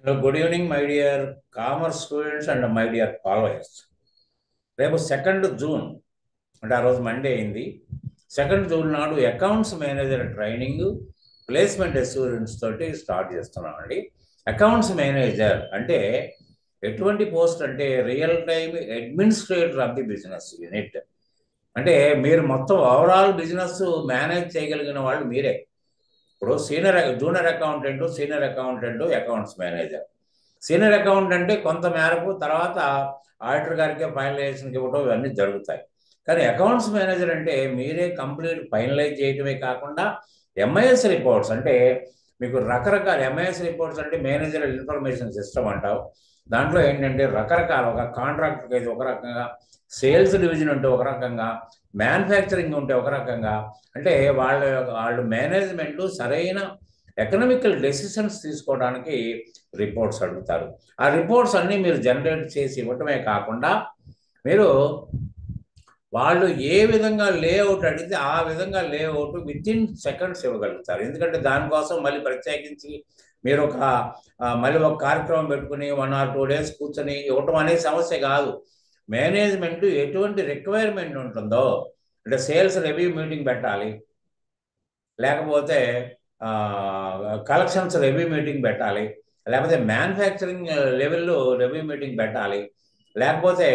Good evening, my dear commerce students and my dear followers. రేపు 2 June అంటే ఆ రోజు మండే అయింది. 2 జూన్ నాడు accounts manager training placement assurance తోటి స్టార్ట్ చేస్తున్నామండి. అకౌంట్స్ మేనేజర్ అంటే ఎటువంటి పోస్ట్ అంటే real time administrator of the business unit. అంటే మీరు మొత్తం ఓవరాల్ బిజినెస్ మేనేజ్ చేయగలిగిన వాళ్ళు మీరే. ఇప్పుడు junior accountant, accounts manager. Senior accountant కొంత మేరకు తర్వాత ఆడిటర్ గారికి ఫైనలైజేషన్కి ఇవ్వడం ఇవన్నీ జరుగుతాయి. కానీ అకౌంట్స్ మేనేజర్ అంటే మీరే కంప్లీట్ ఫైనలైజ్ చేయడమే కాకుండా ఎంఐఎస్ రిపోర్ట్స్ అంటే మీకు రకరకాల ఎంఐఎస్ రిపోర్ట్స్ అంటే మేనేజర్ ఇన్ఫర్మేషన్ సిస్టమ్ అంటావు. దాంట్లో ఏంటంటే రకరకాల ఒక కాంట్రాక్ట్ అయితే ఒక రకంగా, సేల్స్ డివిజన్ ఉంటే ఒక రకంగా, మ్యానుఫ్యాక్చరింగ్ ఉంటే ఒక రకంగా, అంటే వాళ్ళు మేనేజ్మెంట్ సరైన ఎకనామికల్ డెసిషన్స్ తీసుకోవడానికి రిపోర్ట్స్ అడుగుతారు. ఆ రిపోర్ట్స్ అన్నీ మీరు జనరేట్ చేసి ఇవ్వటమే కాకుండా మీరు వాళ్ళు ఏ విధంగా లేఅవుట్ అడిగితే ఆ విధంగా లేఅవుట్ వితిన్ సెకండ్స్ ఇవ్వగలుగుతారు. ఎందుకంటే దానికోసం మళ్ళీ ప్రత్యేకించి మీరు మళ్ళీ ఒక కార్యక్రమం పెట్టుకుని 1 or 2 days కూర్చొని ఇవ్వటం అనేది సమస్య కాదు. మేనేజ్మెంట్ ఎటువంటి రిక్వైర్మెంట్ ఉంటుందో అంటే సేల్స్ రివ్యూ మీటింగ్ పెట్టాలి, లేకపోతే కలెక్షన్స్ రివ్యూ మీటింగ్ పెట్టాలి, లేకపోతే మ్యానుఫ్యాక్చరింగ్ లెవెల్లో రివ్యూ మీటింగ్ పెట్టాలి, లేకపోతే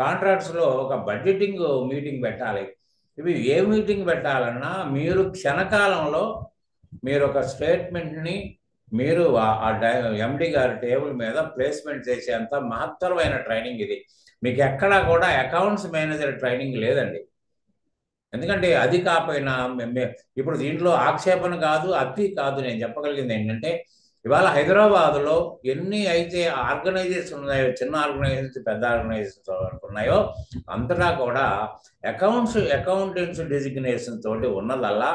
కాంట్రాక్ట్స్లో ఒక బడ్జెటింగ్ మీటింగ్ పెట్టాలి. ఇవి ఏ మీటింగ్ పెట్టాలన్నా మీరు క్షణకాలంలో మీరు ఒక స్టేట్మెంట్ని మీరు ఎండి గారి టేబుల్ మీద ప్లేస్మెంట్ చేసేంత మహత్తరమైన ట్రైనింగ్ ఇది. మీకు ఎక్కడా కూడా అకౌంట్స్ మేనేజర్ ట్రైనింగ్ లేదండి. ఎందుకంటే అది కాకపోయినా ఇప్పుడు దీంట్లో ఆక్షేపణ కాదు, అతి కాదు. నేను చెప్పగలిగింది ఏంటంటే ఇవాళ హైదరాబాద్లో ఎన్ని అయితే ఆర్గనైజేషన్ ఉన్నాయో, చిన్న ఆర్గనైజేషన్, పెద్ద ఆర్గనైజేషన్స్ ఉన్నాయో అంతటా కూడా అకౌంటెంట్స్ డెసిగ్నేషన్ తోటి ఉన్నదల్లా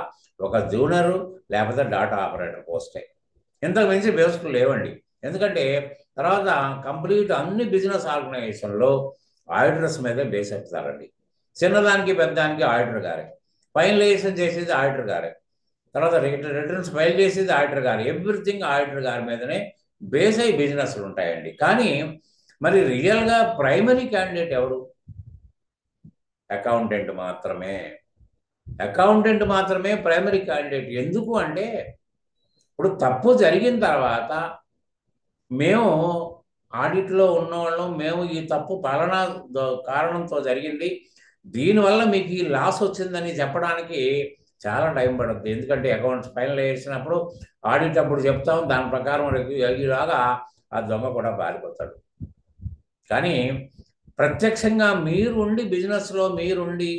ఒక జూనియర్ లేకపోతే డాటా ఆపరేటర్ పోస్టే. ఇంతకు మించి బేసిక్లు లేవండి. ఎందుకంటే తర్వాత కంప్లీట్ అన్ని బిజినెస్ ఆర్గనైజేషన్లో ఆడిటర్స్ మీదే బేస్ ఎత్తారండి. చిన్నదానికి పెద్దదానికి ఆడిటర్ గారే, ఫైనలైజేషన్ చేసేది ఆడిటర్ గారే, తర్వాత రిటర్న్స్ ఫైల్ చేసేది ఆడిటర్ గారు. ఎవ్రీథింగ్ ఆడిటర్ గారి మీదనే బేస్ అయ్యి బిజినెస్లు ఉంటాయండి. కానీ మరి రియల్గా ప్రైమరీ క్యాండిడేట్ ఎవరు? అకౌంటెంట్ మాత్రమే ప్రైమరీ క్యాండిడేట్. ఎందుకు అంటే ఇప్పుడు తప్పు జరిగిన తర్వాత మేము ఆడిట్లో ఉన్నవాళ్ళం, మేము ఈ తప్పు పాలనా కారణంతో జరిగింది, దీనివల్ల మీకు ఈ లాస్ వచ్చిందని చెప్పడానికి చాలా టైం పడుతుంది. ఎందుకంటే అకౌంట్స్ ఫైనల్ చేసినప్పుడు ఆడిట్ అప్పుడు చెప్తాం, దాని ప్రకారం ఇలాగా ఆ దొంగ కూడా పారిపోతాడు. కానీ ప్రత్యక్షంగా మీరుండి బిజినెస్లో మీరుండి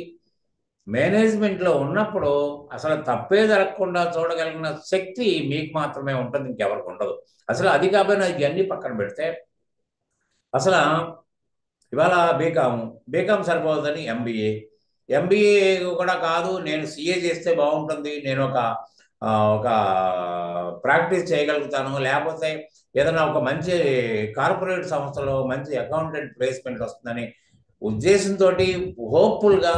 మేనేజ్మెంట్లో ఉన్నప్పుడు అసలు తప్పే జరగకుండా చూడగలిగిన శక్తి మీకు మాత్రమే ఉంటుంది, ఇంకెవరికి ఉండదు. అసలు అది కాకపోయినా ఇవన్నీ పక్కన పెడితే అసలు ఇవాళ బీకామ్ సరిపోతుందని ఎంబీఏ కూడా కాదు, నేను సిఏ చేస్తే బాగుంటుంది, నేను ఒక ప్రాక్టీస్ చేయగలుగుతాను, లేకపోతే ఏదైనా ఒక మంచి కార్పొరేట్ సంస్థలో మంచి అకౌంటెంట్ ప్లేస్మెంట్ వస్తుందని ఉద్దేశంతో హోప్ఫుల్గా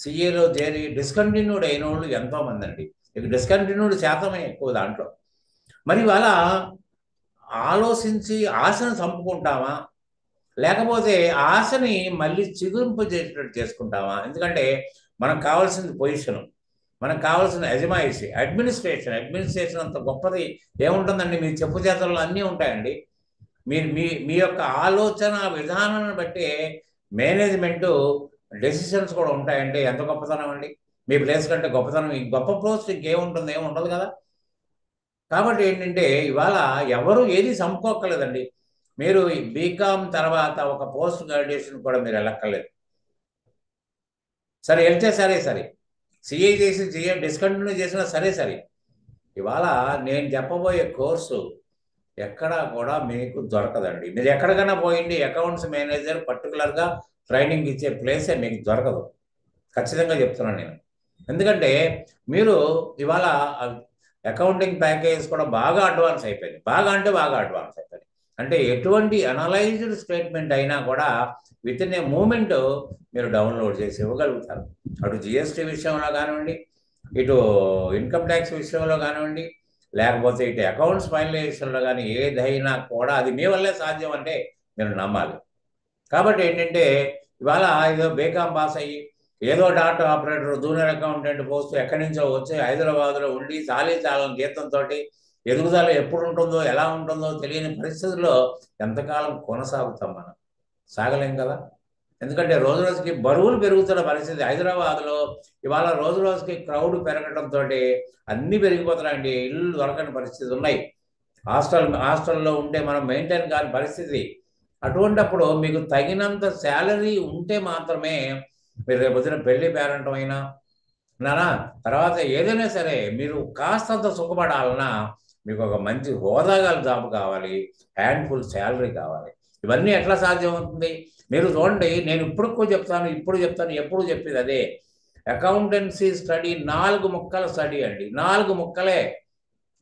సిఏలో చేరి డిస్కంటిన్యూడ్ అయిన వాళ్ళు ఎంతోమంది అండి. ఇక డిస్కంటిన్యూడ్ శాతమే ఎక్కువ దాంట్లో. మరి ఇవాళ ఆలోచించి ఆశను చంపుకుంటామా, లేకపోతే ఆశని మళ్ళీ చిగురింపజేసేటట్టు చేసుకుంటామా? ఎందుకంటే మనకు కావాల్సిన పొజిషను, మనకు కావాల్సిన యజమాయిషి, అడ్మినిస్ట్రేషన్ అంత గొప్పది ఏముంటుందండి? మీ చెప్పు చేతల్లో అన్నీ ఉంటాయండి. మీ యొక్క ఆలోచన విధానాన్ని బట్టి మేనేజ్మెంటు డెసిషన్స్ కూడా ఉంటాయండి. ఎంత గొప్పతనం అండి! మీ ప్లేస్ కంటే గొప్పతనం, ఈ గొప్ప పోస్ట్ ఇంకేముంటుంది? ఏముండదు కదా. కాబట్టి ఏంటంటే ఇవాళ ఎవరు ఏది చంపుకోక్కర్లేదండి. మీరు బీకామ్ తర్వాత ఒక పోస్ట్ గ్రాడ్యుయేషన్ కూడా మీరు వెళ్ళక్కర్లేదు. సరే వెళ్తే సరే సిఏ చేసి డిస్కంటిన్యూ చేసినా సరే ఇవాళ నేను చెప్పబోయే కోర్సు ఎక్కడా కూడా మీకు దొరకదండి. మీరు ఎక్కడికైనా పోయింది అకౌంట్స్ మేనేజర్ పర్టికులర్గా ట్రైనింగ్ ఇచ్చే ప్లేసే మీకు దొరకదు, ఖచ్చితంగా చెప్తున్నాను నేను. ఎందుకంటే మీరు ఇవాళ అకౌంటింగ్ ప్యాకేజ్ కూడా బాగా అడ్వాన్స్ అయిపోయింది. బాగా అడ్వాన్స్ అయిపోయింది. అంటే ఎటువంటి అనలైజ్డ్ స్టేట్మెంట్ అయినా కూడా విత్ ఇన్ ఏ మూమెంట్ మీరు డౌన్లోడ్ చేసి ఇవ్వగలుగుతారు. అటు జిఎస్టీ విషయంలో కానివ్వండి, ఇటు ఇన్కమ్ ట్యాక్స్ విషయంలో కానివ్వండి, లేకపోతే ఇటు అకౌంట్స్ ఫైనలైజేషన్లో కానీ ఏదైనా కూడా అది మీ వల్లే సాధ్యం అంటే మీరు నమ్మాలి. కాబట్టి ఏంటంటే ఇవాళ ఏదో బీకామ్ పాస్ అయ్యి ఏదో data operator junior accountant post ఎక్కడి నుంచో వచ్చి హైదరాబాద్లో ఉండి చాలని జీతంతో ఎదుగుదల ఎప్పుడు ఉంటుందో ఎలా ఉంటుందో తెలియని పరిస్థితుల్లో ఎంతకాలం కొనసాగుతాం మనం? సాగలేం కదా. ఎందుకంటే రోజు రోజుకి బరువులు పెరుగుతున్న పరిస్థితి హైదరాబాద్లో ఇవాళ రోజు రోజుకి క్రౌడ్ పెరగడంతో అన్నీ పెరిగిపోతున్నాయండి. ఇల్లు దొరకని పరిస్థితి ఉన్నాయి. హాస్టల్లో ఉంటే మనం మెయింటైన్ కాని పరిస్థితి. అటువంటప్పుడు మీకు తగినంత శాలరీ ఉంటే మాత్రమే మీరు రేపు పొద్దున పెళ్లి పేరంటం అయినా నానా తర్వాత ఏదైనా సరే మీరు కాస్తంత సుఖపడాలన్నా మీకు ఒక మంచి హోదా గల జాబ్ కావాలి, హ్యాండ్ఫుల్ శాలరీ కావాలి. ఇవన్నీ ఎట్లా సాధ్యం అవుతుంది? మీరు చూడండి, నేను ఇప్పుడు చెప్తాను, ఎప్పుడు చెప్పేది అదే. అకౌంటెన్సీ స్టడీ 4 ముక్కల స్టడీ అండి, 4 ముక్కలే.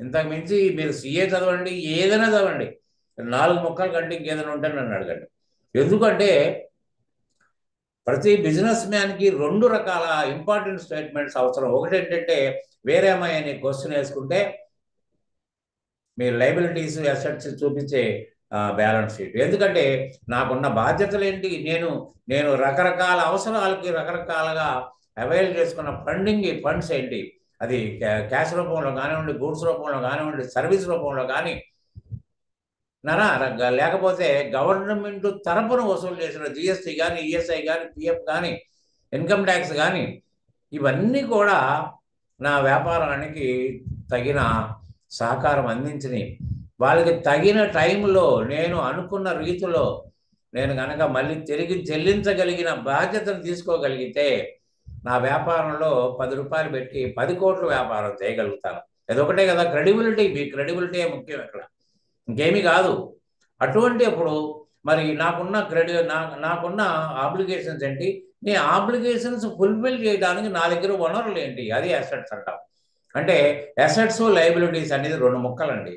ఇంతకు మించి మీరు సిఏ చదవండి, ఏదైనా చదవండి, 4 ముక్కల కంటే ఇంకేదైనా ఉంటే నన్ను అడగండి. ఎందుకంటే ప్రతి బిజినెస్ మ్యాన్కి 2 రకాల ఇంపార్టెంట్ స్టేట్మెంట్స్ అవసరం. ఒకటి ఏంటంటే వేరేమై అనే క్వశ్చన్ వేసుకుంటే మీ లైబిలిటీస్ అసెట్స్ చూపించే బ్యాలెన్స్ షీట్. ఎందుకంటే నాకున్న బాధ్యతలు ఏంటి, నేను రకరకాల అవసరాలకి రకరకాలుగా అవైల్ చేసుకున్న ఫండ్స్ ఏంటి, అది క్యాష్ రూపంలో కానివ్వండి, గూడ్స్ రూపంలో కానివ్వండి, సర్వీస్ రూపంలో కానీ లేకపోతే గవర్నమెంట్ తరపున వసూలు చేసిన జిఎస్టీ కానీ, ఈఎస్ఐ కానీ, పిఎఫ్ కానీ, ఇన్కమ్ ట్యాక్స్ కానీ, ఇవన్నీ కూడా నా వ్యాపారానికి తగిన సహకారం అందించినాయి. వాళ్ళకి తగిన టైంలో నేను అనుకున్న రీతిలో నేను కనుక మళ్ళీ తిరిగి చెల్లించగలిగిన బాధ్యతను తీసుకోగలిగితే నా వ్యాపారంలో 10 రూపాయలు పెట్టి 10 కోట్ల వ్యాపారం చేయగలుగుతాను. అదొకటే కదా క్రెడిబిలిటీ. మీ క్రెడిబిలిటీ ముఖ్యం ఇక్కడ, ఇంకేమీ కాదు. అటువంటి అప్పుడు మరి నాకున్న ఆబ్లిగేషన్స్ ఏంటి, నీ ఆబ్లిగేషన్స్ ఫుల్ఫిల్ చేయడానికి నా దగ్గర వనరులు ఏంటి, అది అసెట్స్ అంటాం. అంటే అసెట్స్ లయబిలిటీస్ అనేది 2 ముక్కలండి.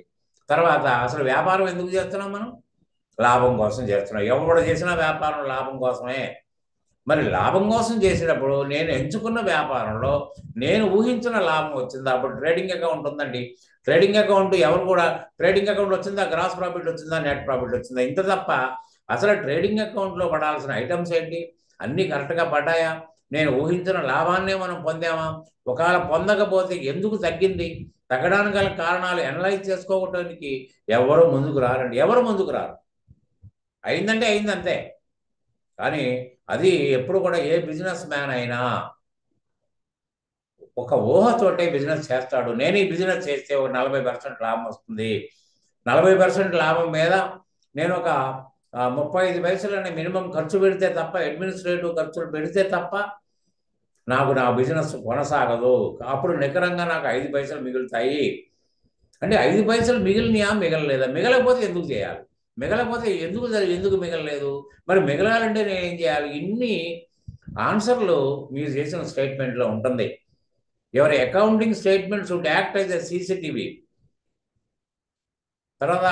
తర్వాత అసలు వ్యాపారం ఎందుకు చేస్తున్నాం మనం? లాభం కోసం చేస్తున్నాం. ఎవరు చేసినా వ్యాపారం లాభం కోసమే. మరి లాభం కోసం చేసేటప్పుడు నేను ఎంచుకున్న వ్యాపారంలో నేను ఊహించిన లాభం వచ్చిందా? అప్పుడు ట్రేడింగ్ అకౌంట్ ఉందండి. ట్రేడింగ్ అకౌంట్ ఎవరు కూడా ట్రేడింగ్ అకౌంట్ వచ్చిందా, గ్రాస్ ప్రాఫిట్ వచ్చిందా, నెట్ ప్రాఫిట్ వచ్చిందా, ఇంత తప్ప అసలు ట్రేడింగ్ అకౌంట్లో పడాల్సిన ఐటమ్స్ ఏంటి, అన్నీ కరెక్ట్గా పడ్డాయా, నేను ఊహించిన లాభాన్నే మనం పొందామా, ఒకవేళ పొందకపోతే ఎందుకు తగ్గింది, తగ్గడానికి గల కారణాలు అనలైజ్ చేసుకోవడానికి ఎవరు ముందుకు రారు. అయిందంటే అయిందంతే. కానీ అది ఎప్పుడు కూడా ఏ బిజినెస్ మ్యాన్ అయినా ఒక ఊహతోటే బిజినెస్ చేస్తాడు. నేను ఈ బిజినెస్ చేస్తే ఒక 40% లాభం వస్తుంది, 40% లాభం మీద నేను ఒక 35 పైసలని మినిమం ఖర్చు పెడితే తప్ప, అడ్మినిస్ట్రేటివ్ ఖర్చులు పెడితే తప్ప నాకు నా బిజినెస్ కొనసాగదు. అప్పుడు నికరంగా నాకు 5 పైసలు మిగులుతాయి. అంటే 5 పైసలు మిగిలినయా, మిగలలేదా, మిగలకపోతే ఎందుకు చేయాలి, మిగలకపోతే ఎందుకు మిగలలేదు, మరి మిగలాలంటే నేను ఏం చేయాలి? ఇన్ని ఆన్సర్లు మీరు చేసిన స్టేట్మెంట్లో ఉంటుంది. ఎవరి accounting statement should act as a CCTV. తర్వాత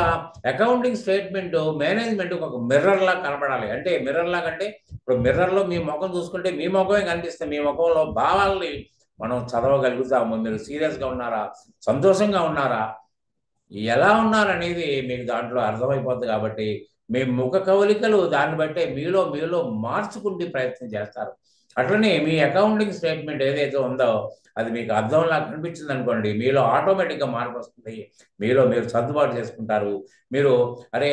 అకౌంటింగ్ స్టేట్మెంట్ మేనేజ్మెంట్ ఒక మిర్రర్లా కనబడాలి. అంటే మిర్రర్లా కంటే ఇప్పుడు మిర్రర్లో మీ ముఖం చూసుకుంటే మీ ముఖమే కనిపిస్తే మీ ముఖంలో భావాల్ని మనం చదవగలుగుతాము. మీరు సీరియస్గా ఉన్నారా, సంతోషంగా ఉన్నారా, ఎలా ఉన్నారనేది మీకు దాంట్లో అర్థమైపోతుంది. కాబట్టి మీ ముఖ కవలికలు దాన్ని బట్టే మీలో మార్చుకుంటే ప్రయత్నం చేస్తారు. అట్లనే మీ అకౌంటింగ్ స్టేట్మెంట్ ఏదైతే ఉందో అది మీకు అర్థంలా కనిపించింది అనుకోండి, మీలో ఆటోమేటిక్గా మార్పు వస్తుంది. మీరు సర్దుబాటు చేసుకుంటారు. మీరు అరే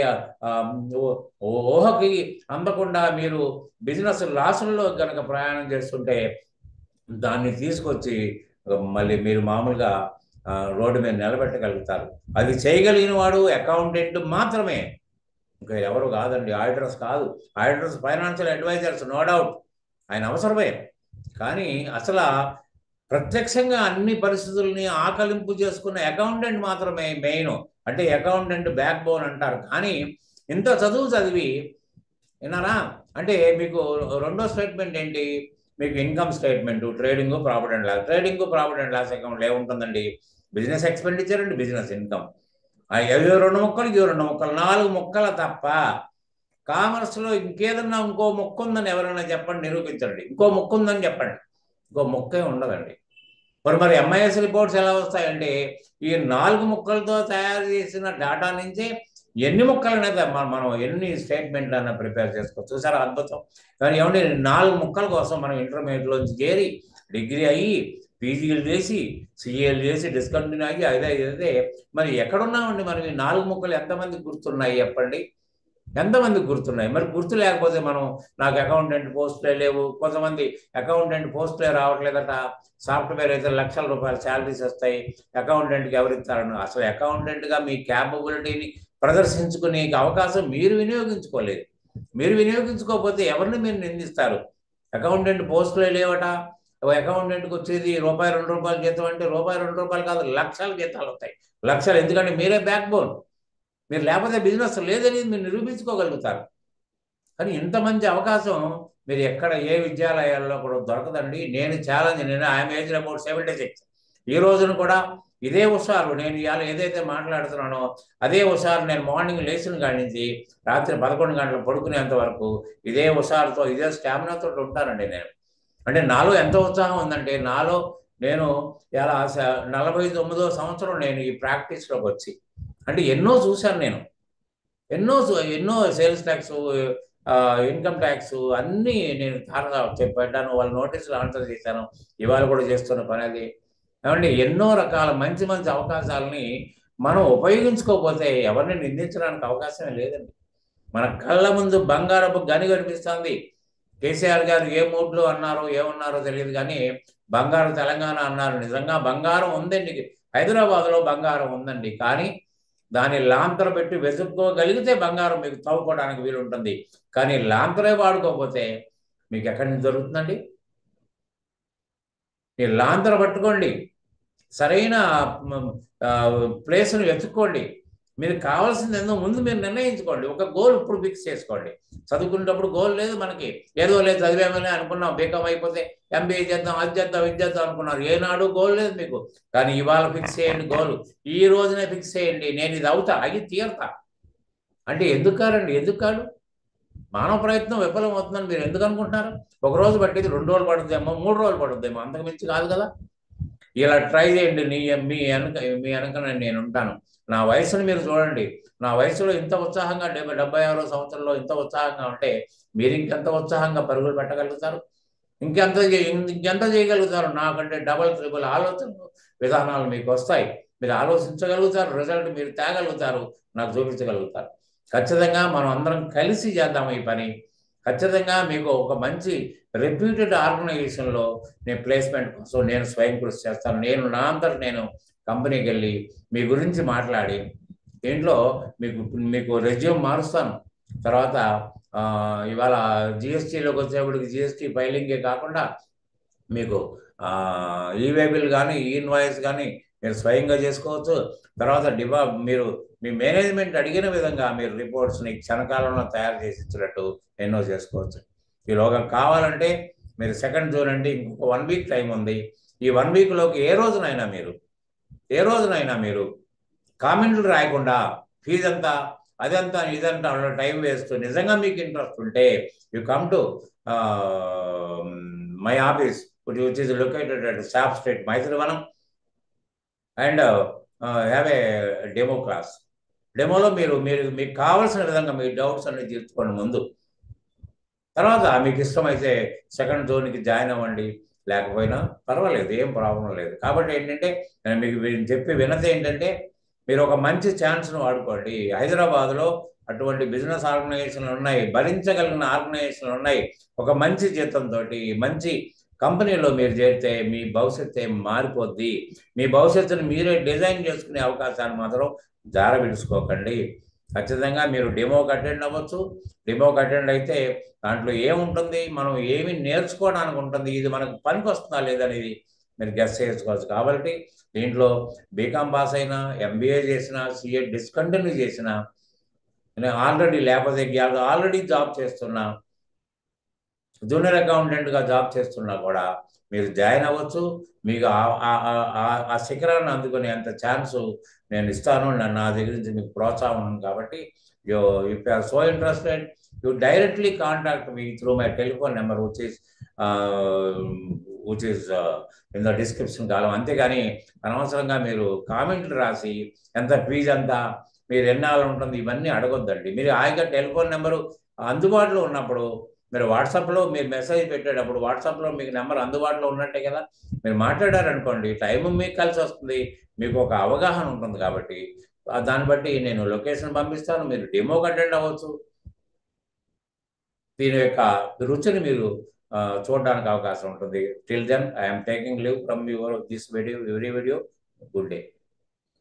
ఊహకి అందకుండా మీరు బిజినెస్ లాసుల్లో కనుక ప్రయాణం చేస్తుంటే దాన్ని తీసుకొచ్చి మళ్ళీ మీరు మామూలుగా రోడ్డు మీద నిలబెట్టగలుగుతారు. అది చేయగలిగిన వాడు అకౌంటెంట్ మాత్రమే, ఇంకా ఎవరు కాదండి. ఆడిటర్స్ కాదు. Auditors financial advisors no doubt, ఆయన అవసరమే. కానీ అసలు ప్రత్యక్షంగా అన్ని పరిస్థితుల్ని ఆకలింపు చేసుకున్న అకౌంటెంట్ మాత్రమే మెయిన్. అంటే అకౌంటెంట్ బ్యాక్ బోన్ అంటారు. కానీ ఇంత చదువు చదివి విన్నారా అంటే మీకు రెండో స్టేట్మెంట్ ఏంటి, మీకు income statement, trading profit and loss అకౌంట్లో ఏముంటుందండి, business expenditure and business income. అవి 2 ముక్కలు, ఇవి 2 ముక్కలు, 4 ముక్కల తప్ప కామర్స్లో ఇంకేదన్నా ఇంకో ముక్క ఉందని ఎవరైనా చెప్పండి, నిరూపించండి. ఇంకో ముక్క ఉందని చెప్పండి. ఇంకో ముక్కే ఉండదండి. మరి ఎంఐఎస్ రిపోర్ట్స్ ఎలా వస్తాయంటే ఈ 4 ముక్కలతో తయారు చేసిన డేటా నుంచే ఎన్ని ముక్కలు అనేది మనం ఎన్ని స్టేట్మెంట్లు అన్న ప్రిపేర్ చేసుకోవచ్చు. చూసారా అద్భుతం. కానీ ఏమంటే 4 ముక్కల కోసం మనం ఇంటర్మీడియట్లోంచి చేరి డిగ్రీ అయ్యి పీజీలు చేసి సిఏలు చేసి డిస్కంటిన్యూ అయ్యి అయితే మరి ఎక్కడున్నామండి మనం? ఈ 4 ముక్కలు ఎంతమందికి గుర్తున్నాయి చెప్పండి? ఎంతమందికి గుర్తున్నాయి? మరి గుర్తు లేకపోతే మనం నాకు అకౌంటెంట్ పోస్టులే లేవు, కొంతమంది అకౌంటెంట్ పోస్టులే రావట్లేదట, సాఫ్ట్వేర్ అయితే లక్షల రూపాయల శాలరీస్ వస్తాయి, అకౌంటెంట్కి ఎవరిస్తారని. అసలు అకౌంటెంట్గా మీ క్యాపబిలిటీని ప్రదర్శించుకునే అవకాశం మీరు వినియోగించుకోలేదు. మీరు వినియోగించుకోకపోతే ఎవరిని మీరు నిందిస్తారు? అకౌంటెంట్ పోస్టులే లేవట, అకౌంటెంట్కి వచ్చేది రూపాయి 2 రూపాయలు జీతం అంటే రూపాయి 2 రూపాయలు కాదు, లక్షల జీతాలు వస్తాయి. లక్షలు. ఎందుకంటే మీరే బ్యాక్ బోన్. మీరు లేకపోతే బిజినెస్ లేదని మీరు నిరూపించుకోగలుగుతారు. కానీ ఇంత మంచి అవకాశం మీరు ఎక్కడ ఏ విద్యాలయాల్లో కూడా దొరకదండి. నేను ఐఎమ్ ఏజ్డ్ అబౌట్ 76. ఈ రోజున కూడా ఇదే హుషారు. నేను ఇవాళ ఏదైతే మాట్లాడుతున్నానో అదే హుషారు. నేను మార్నింగ్ లేచిన కాడి నుంచి రాత్రి 11 గంటలు పడుకునేంత వరకు ఇదే హుషారుతో ఇదే స్టామినాతో ఉంటానండి నేను. అంటే నాలో ఎంత ఉత్సాహం ఉందంటే నేను ఇలా 49వ సంవత్సరం నేను ఈ ప్రాక్టీస్లోకి వచ్చి అంటే ఎన్నో చూశాను నేను. ఎన్నో సేల్స్ ట్యాక్స్, ఇన్కమ్ ట్యాక్స్ అన్నీ నేను పెట్టాను. వాళ్ళ నోటీసులు ఆన్సర్ చేశాను. ఇవాళ కూడా చేస్తున్న పని అది. ఏమంటే ఎన్నో రకాల మంచి అవకాశాలని మనం ఉపయోగించుకోకపోతే ఎవరిని నిందించడానికి అవకాశమే లేదండి. మన కళ్ళ ముందు బంగారపు గని కనిపిస్తుంది. కేసీఆర్ గారు ఏ మూడ్లో అన్నారో ఏమన్నారో తెలియదు, కానీ బంగారు తెలంగాణ అన్నారు. నిజంగా బంగారం ఉందండి, హైదరాబాద్లో బంగారం ఉందండి. కానీ దాన్ని లాంతర పెట్టి వెతుక్కోగలిగితే బంగారం మీకు తవ్వుకోవడానికి వీలుంటుంది. కానీ లాంతరే వాడుకోకపోతే మీకు ఎక్కడి నుంచి దొరుకుతుందండి? మీరు లాంతర పట్టుకోండి, సరైన ప్లేస్ను వెతుక్కోండి. మీరు కావాల్సింది ఏందో ముందు మీరు నిర్ణయించుకోండి. ఒక గోల్ ఇప్పుడు ఫిక్స్ చేసుకోండి. చదువుకునేటప్పుడు గోల్ లేదు మనకి, ఏదో లేదు చదివేమని అనుకున్నాం, బీకామ్ అయిపోతే ఎంబీఏ చేద్దాం, అది చేద్దాం, ఇది చేద్దాం అనుకున్నారు. ఏనాడు గోల్ లేదు మీకు. కానీ ఇవాళ ఫిక్స్ చేయండి గోల్. ఈ రోజునే ఫిక్స్ చేయండి, నేను ఇది అవుతా, అవి తీరుతా. అంటే ఎందుకు కాదు? మానవ ప్రయత్నం విఫలం అవుతుందని మీరు ఎందుకు అనుకుంటున్నారు? ఒక రోజు పట్టేది 2 రోజులు పడుతుందేమో, 3 రోజులు పడుతుందేమో, అంతకు మించి కాదు కదా. ఇలా ట్రై చేయండి. మీ వెనక నేను ఉంటాను. నా వయసును మీరు చూడండి. నా వయసులో ఇంత ఉత్సాహంగా 76వ సంవత్సరంలో ఇంత ఉత్సాహంగా ఉంటే మీరు ఇంకెంత ఉత్సాహంగా పరుగులు పెట్టగలుగుతారు? ఇంకెంత చేయగలుగుతారు? నాకంటే డబల్ ట్రిపుల్ ఆలోచనలు విధానాలు మీకు వస్తాయి. మీరు ఆలోచించగలుగుతారు, రిజల్ట్ మీరు తేగలుగుతారు, నాకు చూపించగలుగుతారు. ఖచ్చితంగా మనం అందరం కలిసి చేద్దాం ఈ పని. ఖచ్చితంగా మీకు ఒక మంచి రెప్యూటెడ్ ఆర్గనైజేషన్లో నేను ప్లేస్మెంట్ కోసం నేను స్వయం కృషి చేస్తాను. నా అంతట నేను కంపెనీకి వెళ్ళి మీ గురించి మాట్లాడి దీంట్లో మీకు రెజ్యూమ్ మారుస్తాను. తర్వాత ఇవాళ జిఎస్టీలోకి వచ్చేప్పటికి జిఎస్టీ ఫైలింగే కాకుండా మీకు ఈవేబిల్ కానీ ఇన్వాయిస్ కానీ మీరు స్వయంగా చేసుకోవచ్చు. తర్వాత మీరు మీ మేనేజ్మెంట్ అడిగిన విధంగా మీరు రిపోర్ట్స్ని క్షణకాలంలో తయారు చేసి ఇచ్చినట్టు ఎన్నో చేసుకోవచ్చు. ఈలోగా కావాలంటే మీరు 2nd జూన్ అంటే ఇంకొక 1 వీక్ టైం ఉంది. ఈ 1 వీక్లోకి ఏ రోజునైనా మీరు కామెంట్లు రాయకుండా ఫీజు అంతా అదంతా ఇదంతా టైం వేస్ట్. నిజంగా మీకు ఇంట్రెస్ట్ ఉంటే you come to my office which is located at shop street, Maitrivanam, and have a demo class. డెమోలో మీకు కావాల్సిన విధంగా మీ డౌట్స్ అన్ని తీర్చుకోండి ముందు. తర్వాత మీకు ఇష్టమైతే 2nd జోన్కి జాయిన్ అవ్వండి, లేకపోయినా పర్వాలేదు, ఏం ప్రాబ్లం లేదు. కాబట్టి ఏంటంటే నేను మీకు చెప్పే వినతి ఏంటంటే మీరు ఒక మంచి ఛాన్స్ను వాడుకోండి. హైదరాబాద్లో అటువంటి బిజినెస్ ఆర్గనైజేషన్లు ఉన్నాయి, భరించగలిగిన ఆర్గనైజేషన్లు ఉన్నాయి. ఒక మంచి జీతంతో మంచి కంపెనీలో మీరు చేరితే మీ భవిష్యత్తు ఏం మారిపోద్ది. మీ భవిష్యత్తును మీరే డిజైన్ చేసుకునే అవకాశాన్ని మాత్రం జారవిడుచుకోకండి. ఖచ్చితంగా మీరు డెమోకి అటెండ్ అవ్వచ్చు. డెమోకి అటెండ్ అయితే దాంట్లో ఏముంటుంది, మనం ఏమి నేర్చుకోవడానికి ఉంటుంది, ఇది మనకు పనికి వస్తుందా లేదనేది మీరు గెస్ చేసుకోవచ్చు. కాబట్టి దీంట్లో బీకామ్ పాస్ అయినా, ఎంబీఏ చేసినా, సిఏ డిస్కంటిన్యూ చేసినా, ఆల్రెడీ జాబ్ చేస్తున్నా, జూనియర్ అకౌంటెంట్గా జాబ్ చేస్తున్నా కూడా మీరు జాయిన్ అవ్వచ్చు. మీకు ఆ శిఖరాన్ని అందుకునే అంత ఛాన్సు నేను ఇస్తాను. నా దగ్గర నుంచి మీకు ప్రోత్సాహం ఉంది. కాబట్టి if you are so interested, you directly contact me through my telephone number, which is which is in the description column. అంతేగాని అనవసరంగా మీరు కామెంట్లు రాసి ఎంత ఫీజు ఎంత, మీరు ఎన్నాళ్ళు ఉంటుంది, ఇవన్నీ అడగొద్దండి. మీరు హాయిగా టెలిఫోన్ నెంబరు అందుబాటులో ఉన్నప్పుడు మీరు వాట్సాప్లో మీరు మెసేజ్ పెట్టేటప్పుడు వాట్సాప్లో మీకు నెంబర్ అందుబాటులో ఉన్నట్టే కదా, మీరు మాట్లాడారనుకోండి టైం మీకు కలిసి వస్తుంది, మీకు ఒక అవగాహన ఉంటుంది. కాబట్టి దాన్ని బట్టి నేను లొకేషన్ పంపిస్తాను, మీరు డెమోకి అటెండ్ అవ్వచ్చు, దీని యొక్క రుచిని మీరు చూడడానికి అవకాశం ఉంటుంది. Till then I'm taking leave from your this video, every video. Good day.